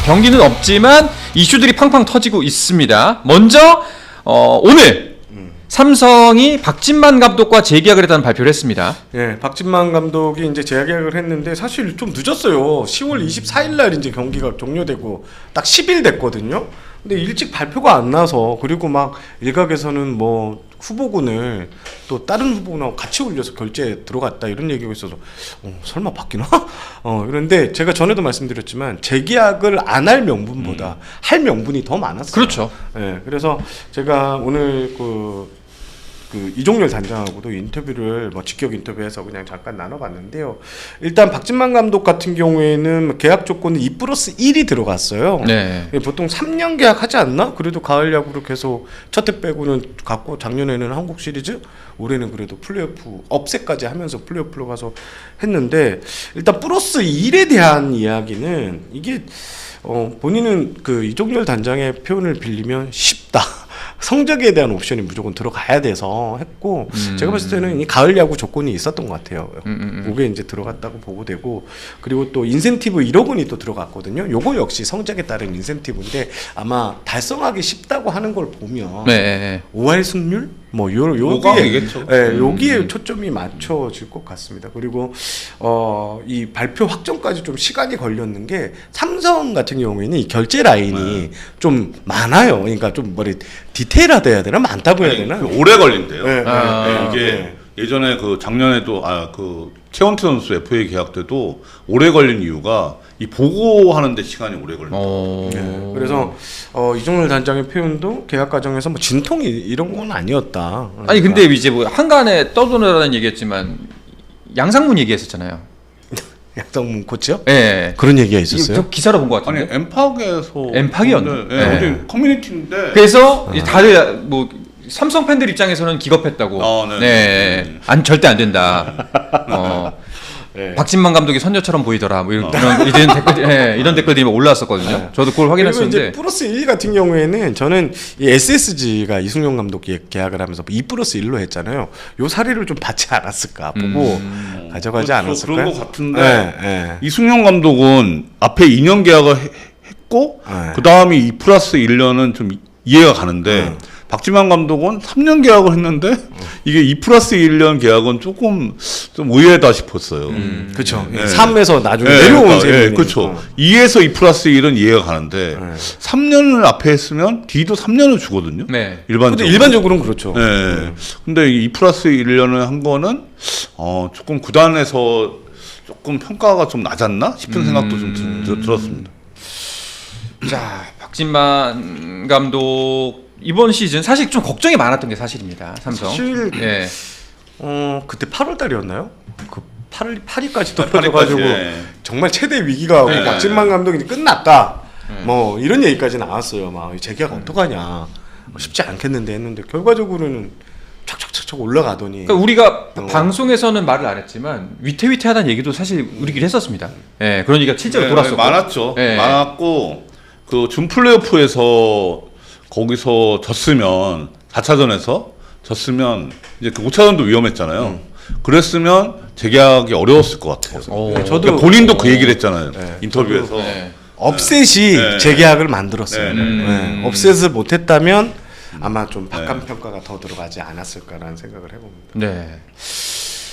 경기는 없지만 이슈들이 팡팡 터지고 있습니다. 먼저 오늘 삼성이 박진만 감독과 재계약을 했다는 발표를 했습니다. 예, 박진만 감독이 이제 재계약을 했는데 사실 좀 늦었어요. 10월 24일 날 이제 경기가 종료되고 딱 10일 됐거든요. 근데 일찍 발표가 안 나서, 그리고 막 일각에서는 뭐 후보군을 또 다른 후보군하고 같이 올려서 결제에 들어갔다 이런 얘기가 있어서 설마 바뀌나? 그런데 제가 전에도 말씀드렸지만 재계약을 안 할 명분보다 할 명분이 더 많았어요. 그렇죠. 예, 그래서 제가 오늘 그 이종렬 단장하고도 인터뷰를 뭐 직격 인터뷰해서 그냥 잠깐 나눠봤는데요. 일단 박진만 감독 같은 경우에는 계약 조건은 2+1이 들어갔어요. 네. 보통 3년 계약하지 않나? 그래도 가을 야구를 계속 첫 해 빼고는 갔고, 작년에는 한국 시리즈, 올해는 그래도 플레이오프 업세까지 하면서 플레이오프로 가서 했는데, 일단 +1에 대한 이야기는 이게 본인은 그 이종렬 단장의 표현을 빌리면 쉽다. 성적에 대한 옵션이 무조건 들어가야 돼서 했고, 제가 봤을 때는 이 가을 야구 조건이 있었던 것 같아요. 그게 이제 들어갔다고 보고 되고, 그리고 또 인센티브 1억 원이 또 들어갔거든요. 요거 역시 성적에 따른 인센티브인데 아마 달성하기 쉽다고 하는 걸 보면 네. 5할 승률 뭐 여기에 초점이 맞춰질 것 같습니다. 그리고 이 발표 확정까지 좀 시간이 걸렸는 게, 삼성 같은 경우에는 이 결제 라인이 좀 많아요. 그러니까 좀 디테일하다 해야 되나, 많다고 해야 되나? 오래 걸린대요. 이게 예전에 그 작년에도 그 최원태 선수 FA 계약 때도 오래 걸린 이유가 이 보고하는데 시간이 오래 걸린다. 네, 그래서 이종렬 단장의 표현도 계약 과정에서 뭐 진통이 이런 건 아니었다. 그러니까. 아니 근데 이제 뭐 한간에 떠도느라는 얘기했지만 양상문 얘기했었잖아요. 양상문 코치요? 네. 그런 얘기가 있었어요? 저 기사로 본 것 같은데. 아니 엠팍에서 엠팍이었나? 네, 어디 커뮤니티인데. 그래서 다들 뭐 삼성 팬들 입장에서는 기겁했다고. 네. 절대 안 된다. 네. 박진만 감독이 선녀처럼 보이더라. 뭐 이런 이런 댓글들이 올라왔었거든요. 네. 저도 그걸 확인했었는데. 그리고 이제 +1 같은 경우에는 저는 이 SSG가 이승용 감독이 계약을 하면서 2+1로 했잖아요. 요 사례를 좀 받지 않았을까 보고 가져가지 않았을까요? 그런 것 같은데. 네. 이승용 감독은 앞에 2년 계약을 했고 그 다음에 2+1년은 좀 이해가 가는데. 박진만 감독은 3년 계약을 했는데 이게 2+1년 계약은 조금 좀 의외다 싶었어요. 그렇죠. 네. 3에서 나중에 내려온 셈이니까. 그렇죠. 2에서 2+1은 이해가 가는데 3년을 앞에 했으면 D도 3년을 주거든요. 네. 일반적으로. 일반적으로는 그렇죠. 네. 근데 2+1년을 한 거는 조금 구단에서 조금 평가가 좀 낮았나 싶은 생각도 좀 들었습니다. 자, 박진만 감독 이번 시즌 사실 좀 걱정이 많았던 게 사실입니다. 삼성. 사실 예. 그때 8월 달이었나요? 그 8위까지 네, 떨어져가지고 8위까지, 예. 정말 최대 위기가 오고 네. 박진만 감독이 끝났다. 뭐 이런 얘기까지 나왔어요. 막 재계약 어떡하냐. 쉽지 않겠는데 했는데 결과적으로는 촥촥촥촥 올라가더니. 그러니까 우리가 방송에서는 말을 안 했지만 위태위태하다는 얘기도 사실 우리끼리 했었습니다. 예. 그런 얘기가 실제로 돌았었고. 많았죠. 예. 많았고 그 준 플레이오프에서 거기서 졌으면 4차전에서 졌으면 이제 그 5차전도 위험했잖아요. 그랬으면 재계약이 어려웠을 것 같아요. 저도 그러니까 본인도 그 얘기를 했잖아요. 인터뷰에서. 네. 업셋이 재계약을 만들었어요. 네. 업셋을 못했다면 아마 좀 박한 평가가 더 들어가지 않았을까라는 생각을 해봅니다. 네.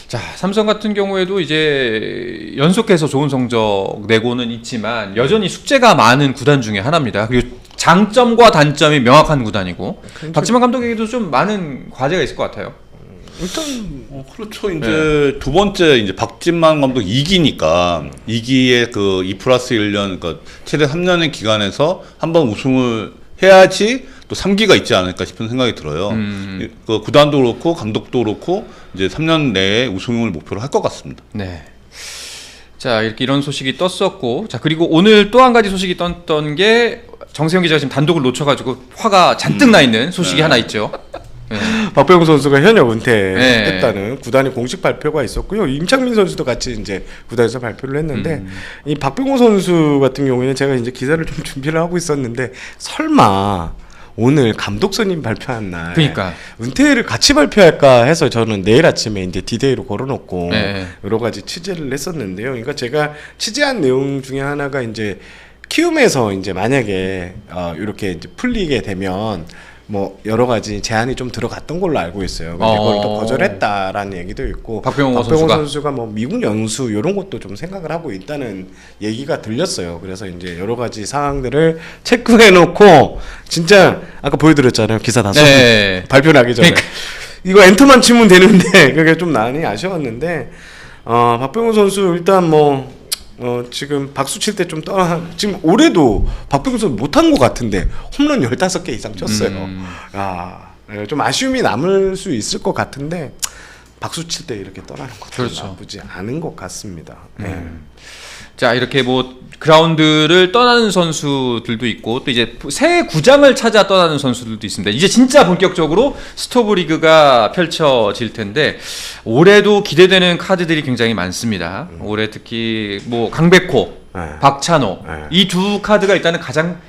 자, 삼성 같은 경우에도 이제 연속해서 좋은 성적 내고는 있지만 여전히 숙제가 많은 구단 중에 하나입니다. 그리고 장점과 단점이 명확한 구단이고 박진만 감독에게도 좀 많은 과제가 있을 것 같아요. 일단 그렇죠. 이제 두 번째 이제 박진만 감독 2기니까 2기에 그 2+1년 그러니까 최대 3년의 기간에서 한번 우승을 해야지 또 3기가 있지 않을까 싶은 생각이 들어요. 그 구단도 그렇고 감독도 그렇고 이제 3년 내에 우승을 목표로 할 것 같습니다. 네. 자, 이런 소식이 떴었고, 자, 그리고 오늘 또 한 가지 소식이 떴던 게 정세영 기자가 지금 단독을 놓쳐가지고 화가 잔뜩 나 있는 소식이 하나 있죠. 네. 박병호 선수가 현역 은퇴했다는 구단의 공식 발표가 있었고요. 임창민 선수도 같이 이제 구단에서 발표를 했는데 이 박병호 선수 같은 경우에는 제가 이제 기사를 좀 준비를 하고 있었는데 설마 오늘 감독 선임 발표한 날 그러니까 은퇴를 같이 발표할까 해서 저는 내일 아침에 이제 디데이로 걸어놓고 네. 여러 가지 취재를 했었는데요. 그러니까 제가 취재한 내용 중에 하나가 이제 키움에서 이제 만약에 이렇게 이제 풀리게 되면 뭐 여러 가지 제안이 좀 들어갔던 걸로 알고 있어요. 근데 그걸 또 거절했다라는 얘기도 있고 박병호 선수가 뭐 미국 연수 이런 것도 좀 생각을 하고 있다는 얘기가 들렸어요. 그래서 이제 여러 가지 사항들을 체크해 놓고 진짜 아까 보여드렸잖아요. 기사 다 네. 발표 나기 전에 이거 엔터만 치면 되는데 그게 좀 많이 아쉬웠는데 박병호 선수 일단 뭐 지금 박수 칠 때 좀 지금 올해도 박병호 선수 못한 것 같은데 홈런 15개 이상 쳤어요. 좀 아쉬움이 남을 수 있을 것 같은데 박수 칠 때 이렇게 떠나는 것도 그렇죠. 나쁘지 않은 것 같습니다. 자, 이렇게 뭐 그라운드를 떠나는 선수들도 있고 또 이제 새 구장을 찾아 떠나는 선수들도 있습니다. 이제 진짜 본격적으로 스토브 리그가 펼쳐질 텐데 올해도 기대되는 카드들이 굉장히 많습니다. 올해 특히 뭐 강백호, 박찬호 이 두 카드가 일단은 가장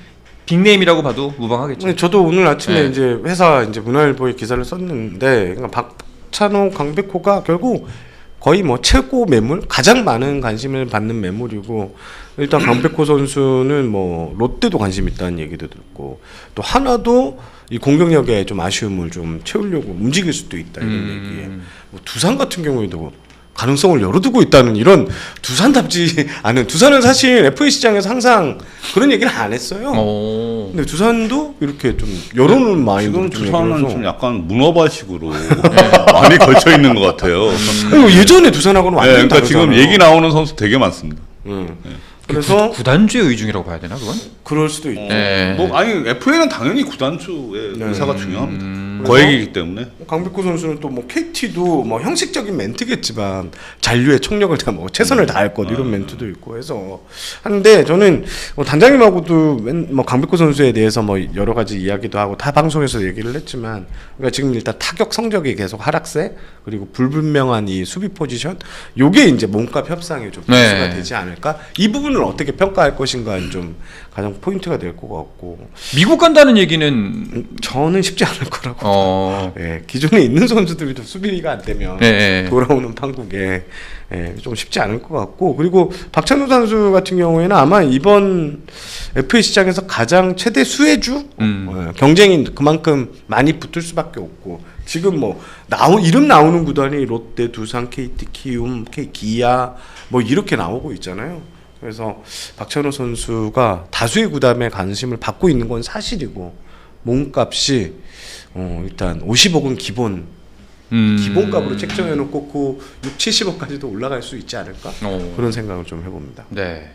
빅네임이라고 봐도 무방하겠죠. 저도 오늘 아침에 이제 회사 이제 문화일보에 기사를 썼는데 그러니까 박찬호, 강백호가 결국 거의 뭐 최고 매물, 가장 많은 관심을 받는 매물이고 일단 강백호 선수는 뭐 롯데도 관심 있다는 얘기도 듣고 또 하나도 이 공격력에 좀 아쉬움을 좀 채우려고 움직일 수도 있다 이런 얘기에 뭐 두산 같은 경우에도 가능성을 열어두고 있다는 이런 두산답지 않은 두산은 사실 FA 시장에서 항상 그런 얘기를 안 했어요. 근데 두산도 이렇게 좀 열어놓은 마인드. 지금 두산은 좀 약간 문어발식으로 많이 걸쳐 있는 것 같아요. 예전에 두산하고는 완전 그러니까 다르잖아요. 지금 얘기 나오는 선수 되게 많습니다. 그래서 구단주의 의중이라고 봐야 되나 그건? 그럴 수도 있죠. 뭐 아니 FA는 당연히 구단주의 의사가 중요합니다. 거액이기 때문에. 강백호 선수는 또 뭐 KT도 뭐 형식적인 멘트겠지만 잔류의 총력을 다 뭐 최선을 다할 것 이런 멘트도 있고 해서 하는데 저는 뭐 단장님하고도 뭐 강백호 선수에 대해서 뭐 여러 가지 이야기도 하고 타 방송에서 얘기를 했지만 그러니까 지금 일단 타격 성적이 계속 하락세 그리고 불분명한 이 수비 포지션 요게 이제 몸값 협상에 좀 변수가 되지 않을까 이 부분을 어떻게 평가할 것인가 좀 가장 포인트가 될 것 같고 미국 간다는 얘기는 저는 쉽지 않을 거라고 기존에 있는 선수들이 좀 수비가 안 되면 돌아오는 판국에 좀 쉽지 않을 것 같고 그리고 박찬호 선수 같은 경우에는 아마 이번 FA 시장에서 가장 최대 수혜주 경쟁이 그만큼 많이 붙을 수밖에 없고 지금 뭐 이름 나오는 구단이 롯데, 두산, KT, 키움, 기아 뭐 이렇게 나오고 있잖아요. 그래서 박찬호 선수가 다수의 구단에 관심을 받고 있는 건 사실이고 몸값이 일단 50억은 기본값으로 책정해놓고 그 6, 70억까지도 올라갈 수 있지 않을까 그런 생각을 좀 해봅니다. 네.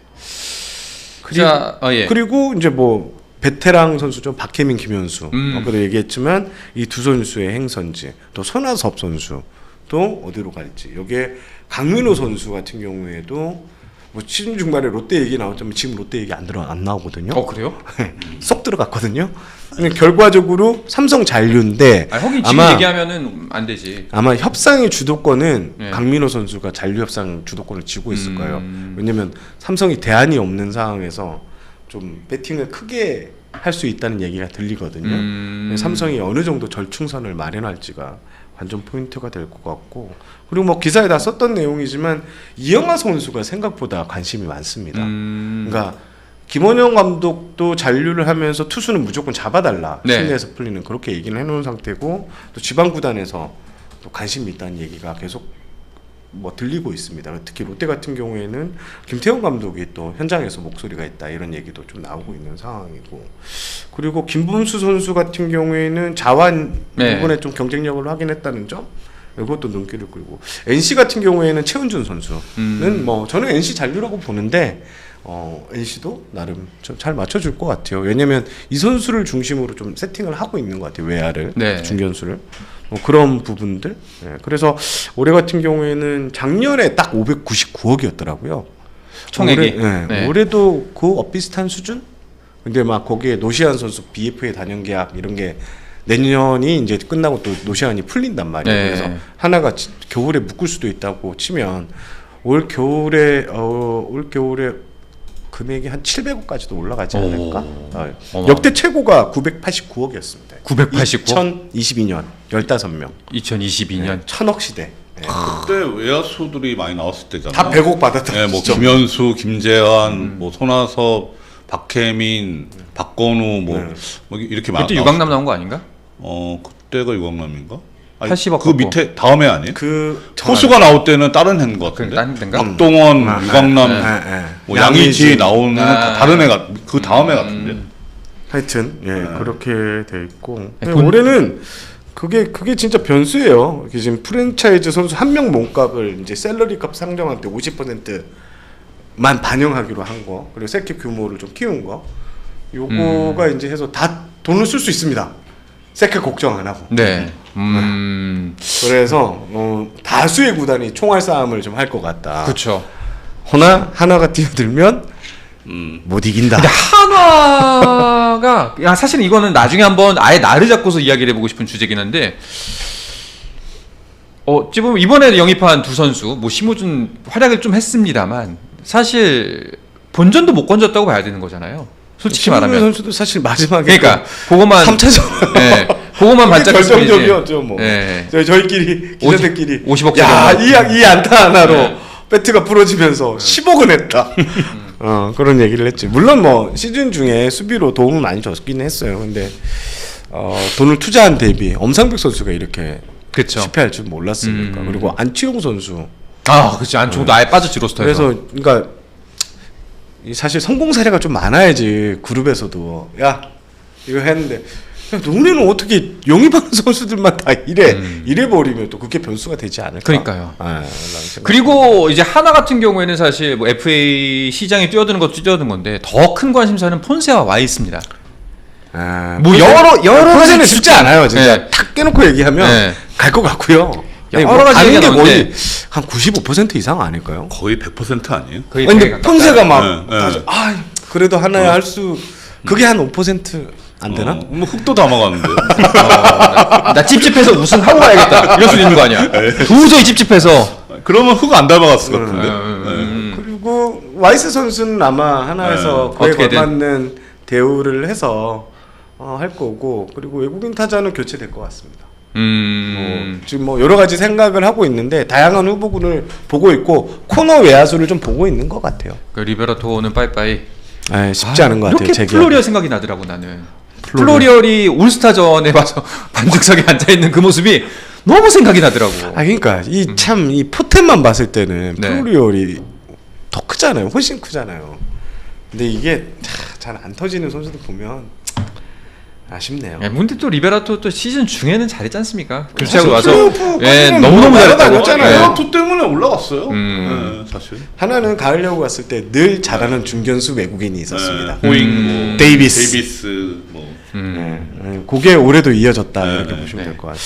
그리고 이제 뭐 베테랑 선수죠 박혜민, 김현수 아까도 얘기했지만 이 두 선수의 행선지 또 손아섭 선수 또 어디로 갈지 여기에 강민호 선수 같은 경우에도 뭐 시즌 중반에 롯데 얘기 나왔지만 지금 롯데 얘기 안 나오거든요. 그래요? 쏙 들어갔거든요. 결과적으로 삼성 잔류인데 하긴 지금 얘기하면은 안 되지. 아마 협상의 주도권은 강민호 선수가 잔류 협상 주도권을 쥐고 있을 거예요. 왜냐면 삼성이 대안이 없는 상황에서 좀 배팅을 크게 할 수 있다는 얘기가 들리거든요. 삼성이 어느 정도 절충선을 마련할지가 관전 포인트가 될 것 같고 그리고 뭐 기사에 다 썼던 내용이지만 이영하 선수가 생각보다 관심이 많습니다. 그러니까 김원영 감독도 잔류를 하면서 투수는 무조건 잡아달라 실내에서 풀리는 그렇게 얘기는 해놓은 상태고 또 지방 구단에서 또 관심이 있다는 얘기가 계속 뭐 들리고 있습니다. 특히 롯데 같은 경우에는 김태형 감독이 또 현장에서 목소리가 있다 이런 얘기도 좀 나오고 있는 상황이고 그리고 김범수 선수 같은 경우에는 자완 부분에 좀 경쟁력을 확인했다는 점 이것도 눈길을 끌고 NC 같은 경우에는 최은준 선수는 뭐 저는 NC 잔류라고 보는데 NC도 나름 좀 잘 맞춰줄 것 같아요. 왜냐면 이 선수를 중심으로 좀 세팅을 하고 있는 것 같아요. 외야를 중견수를 그런 부분들. 그래서 올해 같은 경우에는 작년에 딱 599억이었더라고요. 총액이. 올해도 그 비슷한 수준? 근데 막 거기에 노시안 선수 BFA 단연 계약 이런 게 내년이 이제 끝나고 또 노시안이 풀린단 말이에요. 그래서 하나가 겨울에 묶을 수도 있다고 치면 올 겨울에 금액이 한 700억까지도 올라가지 않을까? 역대 최고가 989억이었습니다. 989억? 2022년 15명. 2022년 1000억 시대. 그때 외야수들이 많이 나왔을 때잖아요. 다 100억 받았다. 뭐 김현수, 김재환, 뭐 손아섭, 박혜민, 박건우 뭐 이렇게 그때 유강남 나온 거 아닌가? 그때가 유강남인가? 아니, 80억 그 밑에 다음에 아니에요? 그 호수가 나올 때는 다른 애인 것 같은데. 다른 애인가? 박동원, 유강남, 뭐 양의지 나오는 다른 애가 그 다음 애 같은데. 하여튼 그렇게 돼 있고 본- 올해는 그게 진짜 변수예요. 이게 지금 프랜차이즈 선수 한 명 몸값을 이제 셀러리값 상정할 때 50%만 반영하기로 한 거, 그리고 새끼 규모를 좀 키운 거, 요거가 이제 해서 다 돈을 쓸 수 있습니다. 새끼 걱정 안 하고. 네. 그래서 다수의 구단이 총알 싸움을 좀 할 것 같다. 그렇죠. 허나 하나가 뛰어들면 못 이긴다. 근데 한화가 사실은 이거는 나중에 한번 아예 나를 잡고서 이야기를 해보고 싶은 주제긴 한데 지금 이번에 영입한 두 선수 뭐 심우준 활약을 좀 했습니다만 사실 본전도 못 건졌다고 봐야 되는 거잖아요. 솔직히 말하면. 선수도 사실 마지막에 그러니까 그거만 3차전 네, 그거만 반짝했을 뿐이지. 결정적이었죠 뭐. 네. 저희끼리 기자들끼리 50억 이 안타 하나로 네. 배트가 부러지면서 10억은 했다. 그런 얘기를 했지. 물론 뭐 시즌 중에 수비로 도움을 많이 줬긴 했어요. 근데 돈을 투자한 대비 엄상백 선수가 이렇게 그렇죠. 실패할 줄 몰랐으니까. 그리고 안치홍 선수. 그렇지. 안쪽도 아예 빠졌지 로스터에서. 그래서 그러니까 사실 성공 사례가 좀 많아야지 그룹에서도 야 이거 했는데 야, 너네는 어떻게 영입하는 선수들만 다 이래 버리면 또 그게 변수가 되지 않을까? 그러니까요. 라는 그리고 이제 하나 같은 경우에는 사실 뭐 FA 시장에 뛰어드는 것도 뛰어든 건데 더 큰 관심사는 폰세와 와 있습니다. 뭐 여러 폰세는 가지 쉽지 않아요. 진짜 네. 탁 깨놓고 얘기하면 네. 갈 것 같고요. 여러 뭐 가지 가는 얘기가 게 거의 나오는데 한 95% 이상 아닐까요? 거의 100% 아니에요? 거의 근데 가깝다. 폰세가 막 네, 네. 그래도 하나야 할 수 그게 한 5% 안 되나? 뭐 흙도 담아가는데. 나 찝찝해서 우승하고 가야겠다 이럴 수 있는 거 아니야. 도저히 찝찝해서. 그러면 흙 안 닮아갔을 것 같은데. 그리고 와이스 선수는 아마 하나에서 그에 어떻게든. 걸맞는 대우를 해서 할 거고, 그리고 외국인 타자는 교체될 것 같습니다. 지금 뭐 여러 가지 생각을 하고 있는데 다양한 후보군을 보고 있고 코너 외야수를 좀 보고 있는 것 같아요. 그 리베라토는 빠이빠이. 쉽지 않은 것 같아요. 이렇게 플로리얼 생각이 나더라고 나는. 플로리얼이 올스타전에 와서 반죽석에 앉아 있는 그 모습이 너무 생각이 나더라고. 그러니까 이 포텐만 봤을 때는 네. 플로리얼이 더 크잖아요. 훨씬 크잖아요. 근데 이게 잘 안 터지는 선수들 보면 아쉽네요. 리베라토 때문에 올라갔어요. 사실. 하나는 가을 야구 갔을 때 늘 잘하는 중견수 외국인이 있었습니다. 호잉, 뭐, 데이비스. 뭐. 그게 올해도 이어졌다 이렇게 보시면 될 것 같아요.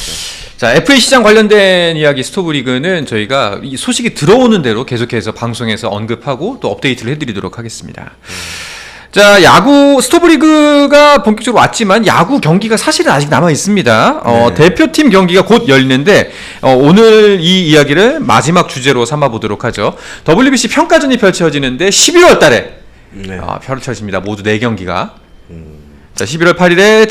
자, FA 시장 관련된 이야기 스토브리그는 저희가 이 소식이 들어오는 대로 계속해서 방송에서 언급하고 또 업데이트를 해드리도록 하겠습니다. 자, 야구 스토브리그가 본격적으로 왔지만 야구 경기가 사실은 아직 남아 있습니다. 대표팀 경기가 곧 열리는데 오늘 이 이야기를 마지막 주제로 삼아보도록 하죠. WBC 평가전이 펼쳐지는데 11월 달에 펼쳐집니다. 모두 4경기가. 자, 11월 8일에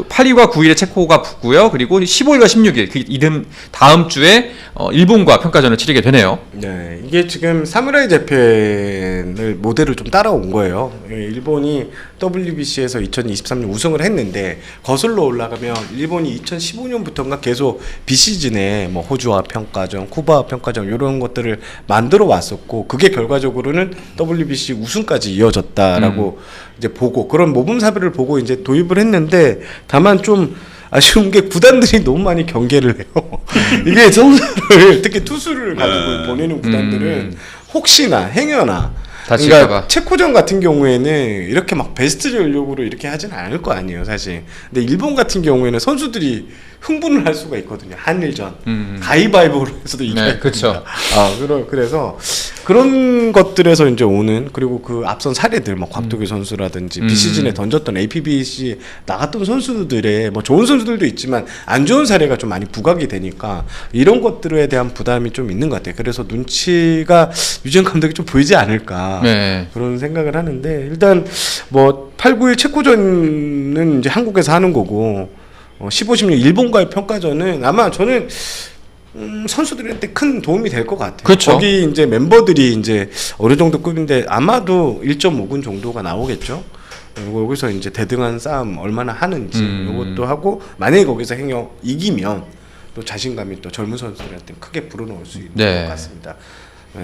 8위와 9일에 체코가 붙고요. 그리고 15일과 16일 그 이듬 다음 주에 일본과 평가전을 치르게 되네요. 네, 이게 지금 사무라이 재팬을 모델을 좀 따라온 거예요. 일본이 WBC에서 2023년 우승을 했는데 거슬러 올라가면 일본이 2015년부터인가 계속 비시즌에 뭐 호주와 평가전, 쿠바와 평가전 이런 것들을 만들어 왔었고 그게 결과적으로는 WBC 우승까지 이어졌다라고 이제 보고 그런 모범 사례를 보고 이제 도입을 했는데 다만 좀 아쉬운 게 구단들이 너무 많이 경계를 해요. 이게 선수를 특히 투수를 가지고 보내는 구단들은 혹시나 행여나 그러니까 체코전 같은 경우에는 이렇게 막 베스트 전력으로 이렇게 하지는 않을 거 아니에요, 사실. 근데 일본 같은 경우에는 선수들이 흥분을 할 수가 있거든요. 한일전 가위바위보로 해서도 이겨야 그렇죠. 그래서 그런 것들에서 이제 오는 그리고 그 앞선 사례들 뭐 곽도기 선수라든지 비시즌에 던졌던 APBC 나갔던 선수들의 뭐 좋은 선수들도 있지만 안 좋은 사례가 좀 많이 부각이 되니까 이런 것들에 대한 부담이 좀 있는 것 같아요. 그래서 눈치가 유지현 감독이 좀 보이지 않을까 그런 생각을 하는데 일단 뭐 8, 9일 체코전은 이제 한국에서 하는 거고 15, 16 일본과의 평가전은 아마 저는 선수들한테 큰 도움이 될 것 같아요. 그렇죠. 거기 이제 멤버들이 이제 어느 정도 급인데 아마도 1.5군 정도가 나오겠죠. 그리고 여기서 이제 대등한 싸움 얼마나 하는지 이것도 하고 만약에 거기서 행여 이기면 또 자신감이 또 젊은 선수들한테 크게 불어넣을 수 있는 네. 것 같습니다.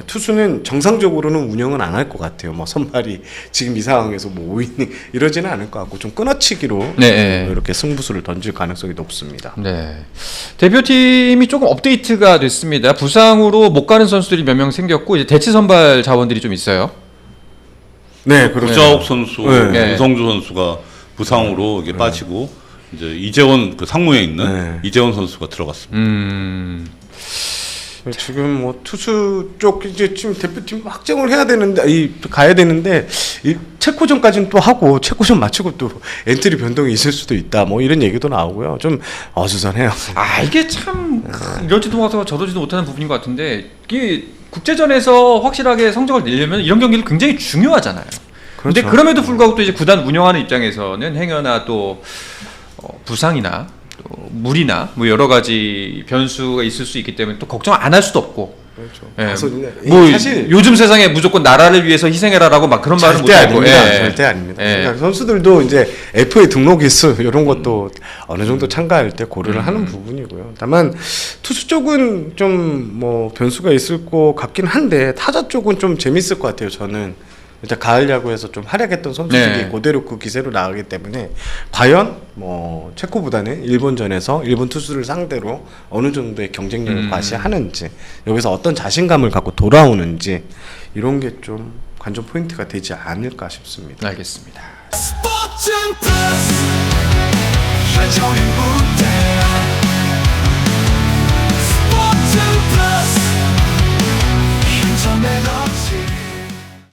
투수는 정상적으로는 운영은 안 할 것 같아요. 뭐 선발이 지금 이 상황에서 뭐 5이닝 이러지는 않을 것 같고 좀 끊어치기로 네. 이렇게 승부수를 던질 가능성이 높습니다. 네. 대표팀이 조금 업데이트가 됐습니다. 부상으로 못 가는 선수들이 몇 명 생겼고 이제 대체 선발 자원들이 좀 있어요. 네, 그렇죠. 구자욱 선수, 네. 우성주 선수가 부상으로 이게 빠지고 이제 이재원 그 상무에 있는 이재원 선수가 들어갔습니다. 지금 뭐 투수 쪽 이제 지금 대표팀 확정을 해야 되는데 가야 되는데 이 체코전까지는 또 하고 체코전 마치고 또 엔트리 변동이 있을 수도 있다 뭐 이런 얘기도 나오고요. 좀 어수선해요. 아 이게 참 이러지도 못하고 저러지도 못하는 부분인 것 같은데 이게 국제전에서 확실하게 성적을 내려면 이런 경기를 굉장히 중요하잖아요. 그런데 그렇죠. 그럼에도 불구하고 또 이제 구단 운영하는 입장에서는 행여나 또 부상이나 또 물이나 뭐 여러 가지 변수가 있을 수 있기 때문에 또 걱정 안 할 수도 없고. 그렇죠. 예, 뭐 사실 요즘 세상에 무조건 나라를 위해서 희생해라라고 막 그런 말은 못 절대 하고. 아닙니다. 예. 절대 아닙니다. 예. 그러니까 선수들도 이제 FA 등록 일수 이런 것도 어느 정도 참가할 때 고려를 하는 부분이고요. 다만 투수 쪽은 좀 뭐 변수가 있을 것 같긴 한데 타자 쪽은 좀 재밌을 것 같아요. 저는 일단 가을 야구에서 좀 활약했던 선수들이 네. 그대로 그 기세로 나가기 때문에 과연 뭐 체코보다는 일본전에서 일본 투수를 상대로 어느 정도의 경쟁력을 과시하는지 여기서 어떤 자신감을 갖고 돌아오는지 이런 게 좀 관전 포인트가 되지 않을까 싶습니다. 알겠습니다. 스포츠 플러스 한정의 무대